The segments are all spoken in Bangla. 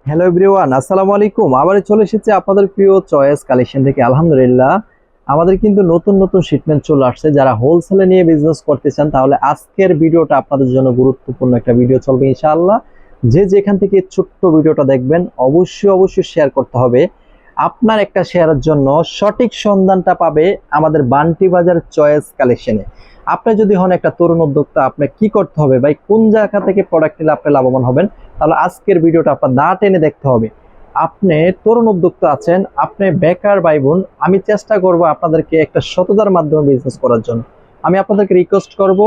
হ্যালো এভরিওয়ান, আসসালামু আলাইকুম। আবার চলে এসেছে আপনাদের প্রিয় চয়েস কালেকশন থেকে। আলহামদুলিল্লাহ, আমাদের কিন্তু নতুন নতুন শিপমেন্ট চলে আসছে। যারা হোলসেলে নিয়ে বিজনেস করতে চান তাহলে আজকের ভিডিওটা আপনাদের জন্য গুরুত্বপূর্ণ একটা ভিডিও চলবে ইনশাআল্লাহ। যে যেখান থেকে ছোট্ট ভিডিওটা দেখবেন অবশ্যই শেয়ার করতে হবে। আপনার একটা শেয়ারের জন্য সঠিক সন্ধানটা পাবে আমাদের বান্টি বাজার চয়েস কালেকশনে। আপনি যদি হন একটা তরুণ উদ্যোক্তা, আপনার কি করতে হবে ভাই, কোন জায়গা থেকে প্রোডাক্ট নিলে আপনি লাভবান হবেন, তাহলে আজকের ভিডিওটা আপনার না টেনে দেখতে হবে। আপনি তরুণ উদ্যোক্তা আছেন, আপনি বেকার ভাই বোন, আমি চেষ্টা করব আপনাদেরকে একটা সততার মাধ্যমে বিজনেস করার জন্য। আমি আপনাদেরকে রিকোয়েস্ট করব,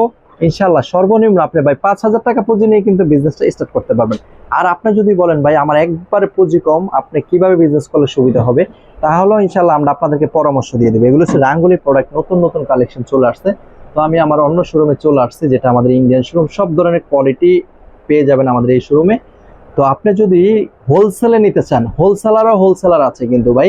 ইনশাল্লাহ সর্বনিম্ন আপনি ভাই 5,000 টাকা পুঁজি নিয়ে কিন্তু বিজনেসটা স্টার্ট করতে পারবেন। আর আপনি যদি বলেন ভাই আমার একবারে পুঁজি কম, আপনি কিভাবে বিজনেস করলে সুবিধা হবে, তাহলেও ইনশাল্লাহ আমরা আপনাদেরকে পরামর্শ দিয়ে দেবো। এগুলো হচ্ছে রাঙ্গুলি প্রোডাক্ট, নতুন নতুন কালেকশন চলে আসছে। তো আমি আমার অন্য শোরুমে চলে আসছি, যেটা আমাদের ইন্ডিয়ান শোরুম। সব ধরনের কোয়ালিটি পেয়ে যাবেন আমাদের এই শোরুমে। তো আপনি যদি হোলসেলে নিতে চান, হোলসেলার আছে কিন্তু ভাই,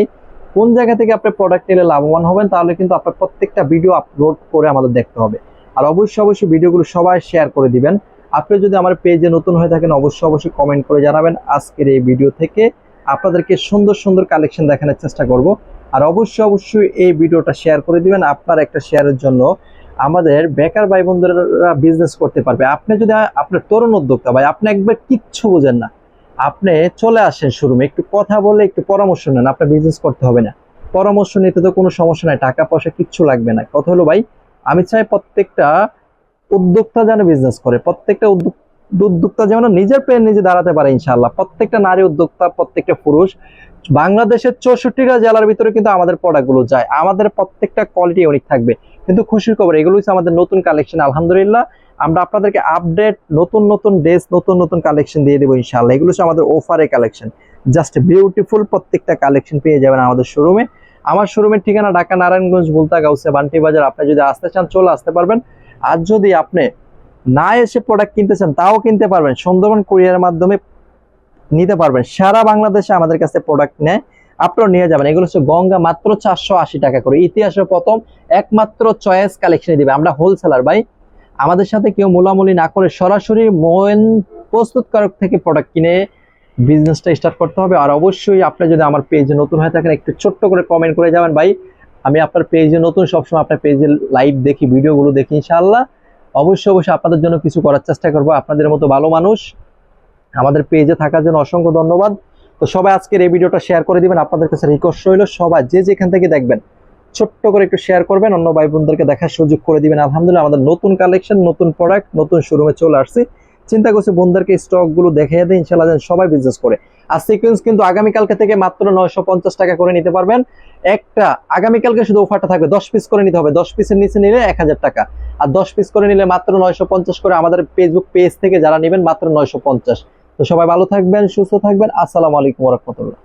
কোন জায়গা থেকে আপনি প্রোডাক্ট নিলে লাভবান হবেন, তাহলে কিন্তু আপনার প্রত্যেকটা ভিডিও আপলোড করে আমাদের দেখতে হবে। আর অবশ্যই ভিডিওগুলো সবাই শেয়ার করে দিবেন। আপনি যদি আমার পেজে নতুন হয়ে থাকেন অবশ্যই কমেন্ট করে জানাবেন। আজকের এই ভিডিও থেকে আপনাদেরকে সুন্দর সুন্দর কালেকশন দেখানোর চেষ্টা করব। আর অবশ্যই এই ভিডিওটা শেয়ার করে দিবেন। আপনার একটা শেয়ারের জন্য আমাদের বেকার ভাই বোনদেরা বিজনেস করতে পারবে। আপনি যদি আপনার তরুণ উদ্যোক্তা ভাই, আপনি একবার কিচ্ছু বোঝেন না, আপনি চলে আসেন শোরুমে, একটু কথা বলে একটু পরামর্শ নেন, আপনার বিজনেস করতে হবে না। পরামর্শ নিতে তো কোনো সমস্যা নাই, টাকা পয়সা কিচ্ছু লাগবে না। কথা হলো ভাই, আমি চাই প্রত্যেকটা উদ্যোক্তা যেন বিজনেস করে, প্রত্যেকটা উদ্যোক্তা যেন নিজের পায়ে নিজে দাঁড়াতে পারে ইনশাআল্লাহ। প্রত্যেকটা নারী উদ্যোক্তা, প্রত্যেকটা পুরুষ, বাংলাদেশের 64টা জেলার ভিতরে কিন্তু আমাদের প্রোডাক্টগুলো যায়। আমাদের প্রত্যেকটা কোয়ালিটি ইউনিক থাকবে। কিন্তু খুশির খবর, এগুলো হচ্ছে আমাদের নতুন কালেকশন। আলহামদুলিল্লাহ, আমরা আপনাদেরকে আপডেট নতুন নতুন ড্রেস, নতুন নতুন কালেকশন দিয়ে দেবো ইনশাআল্লাহ। এগুলো হচ্ছে আমাদের অফারের কালেকশন, জাস্ট বিউটিফুল প্রত্যেকটা কালেকশন পেয়ে যাবেন আমাদের শোরুমে। আমার শোরুমের ঠিকানা ঢাকা নারায়ণগঞ্জ বুলতা গাউসিয়া বান্টি বাজার। আপনি যদি আসতে চান চলে আসতে পারবেন। আর যদি আপনি না এসে প্রোডাক্ট কিনতে চান তাও কিনতে পারবেন, সুন্দরবন কুরিয়ারের মাধ্যমে নিতে পারবেন। সারা বাংলাদেশে আমাদের কাছে প্রোডাক্ট নেয়, আপনারা নিয়ে যাবেন। এগুলো হচ্ছে গঙ্গা, মাত্র 480 টাকা করে। ইতিহাসের প্রথম একমাত্র চয়েস কালেকশনে দিবে। আমরা হোলসেলার ভাই, আমাদের সাথে কেউ মোলামুলি না করে সরাসরি মইন প্রস্তুতকারক থেকে প্রোডাক্ট কিনে বিজনেসটা স্টার্ট করতে হবে। আর অবশ্যই আপনি যদি আমার পেজে নতুন হয়ে থাকেন একটু ছোট্ট করে কমেন্ট করে যাবেন ভাই, আমি আপনার পেজে নতুন, সবসময় আপনার পেজে লাইভ দেখি, ভিডিওগুলো দেখি ইনশাআল্লাহ। অবশ্যই আপনাদের জন্য কিছু করার চেষ্টা করবো। আপনাদের মতো ভালো মানুষ আমাদের পেজে থাকার জন্য অসংখ্য ধন্যবাদ। তো সবাই আজকের এই ভিডিওটা শেয়ার করে দিবেন। আপনাদের কাছে রিকোয়েস্ট রইল, সবাই যে যেখান থেকে দেখবেন ছোট্ট করে একটু শেয়ার করবেন, অন্য ভাই বোনদেরকে দেখার সুযোগ করে দিবেন। আলহামদুলিল্লাহ, আমাদের নতুন কালেকশন, নতুন প্রোডাক্ট, নতুন শোরুমে চলে আসছি। চিন্তা করছি বন্ধুদেরকে স্টক গুলো দেখিয়ে দিই ইনশাআল্লাহ, যেন সবাই বিজনেস করে। আর সিকোয়েন্স কিন্তু আগামীকালকে থেকে মাত্র 950 টাকা করে নিতে পারবেন একটা। আগামীকালকে শুধু অফারটা থাকবে, 10 পিস করে নিতে হবে। 10 পিসের নিচে নিলে 1000 টাকা, আর 10 পিস করে নিলে মাত্র 950 করে। আমাদের ফেসবুক পেজ থেকে যারা নেবেন মাত্র 950। তো সবাই ভালো থাকবেন, সুস্থ থাকবেন। আসসালামু আলাইকুম ওয়া রাহমাতুল্লাহ।